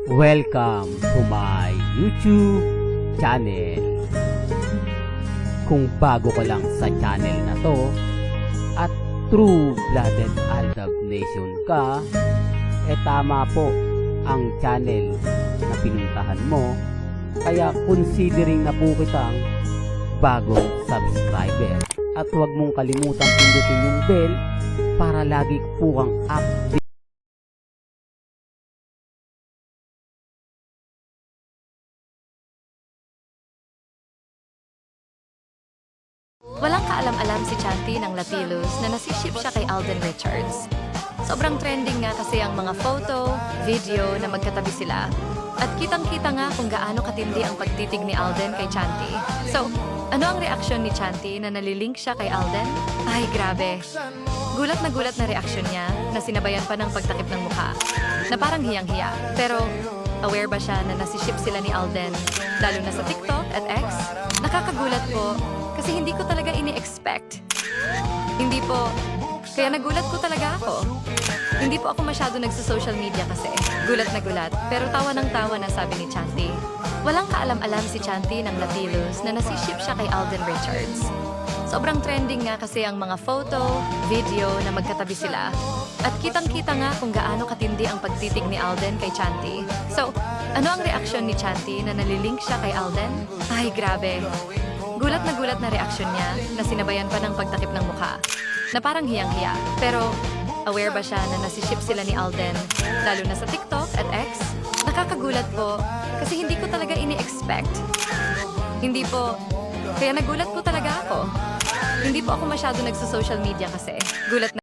Welcome to my YouTube channel. Kung bago ka lang sa channel na to at true-blooded Aldab Nation ka, tama po ang channel na pinuntahan mo. Kaya considering na po kitang bagong subscriber. At huwag mong kalimutan pindutin yung bell para lagi po kang update. Walang kaalam-alam si Chanti ng Lapilus na nasiship siya kay Alden Richards. Sobrang trending nga kasi ang mga photo, video na magkatabi sila. At kitang-kita nga kung gaano katindi ang pagtitig ni Alden kay Chanti. So, ano ang reaksyon ni Chanti na nalilink siya kay Alden? Ay, grabe. Gulat na reaksyon niya na sinabayan pa ng pagtakip ng mukha. Na parang hiyang-hiya. Pero, aware ba siya na nasiship sila ni Alden? Lalo na sa TikTok at X? Nakakagulat po kasi hindi ko talaga ini-expect. Hindi po. Kaya nagulat ko talaga ako. Hindi po ako masyado nagsa-social media kasi. Gulat na gulat. Pero tawa ng tawa na sabi ni Chanti. Walang kaalam-alam si Chanti ng Lapilus na nasiship siya kay Alden Richards. Sobrang trending nga kasi ang mga photo, video na magkatabi sila. At kitang-kita nga kung gaano katindi ang pagtitig ni Alden kay Chanti. So, ano ang reaksyon ni Chanti na nalilink siya kay Alden? Ay, grabe. Gulat na reaksyon niya na sinabayan pa ng pagtakip ng mukha. Na parang hiyang-hiya. Pero, aware ba siya na nasiship sila ni Alden? Lalo na sa TikTok at X? Nakakagulat po kasi hindi ko talaga ini-expect. Hindi po. Kaya nagulat po talaga ako. Hindi po ako masyado nagsa-social media kasi. Gulat na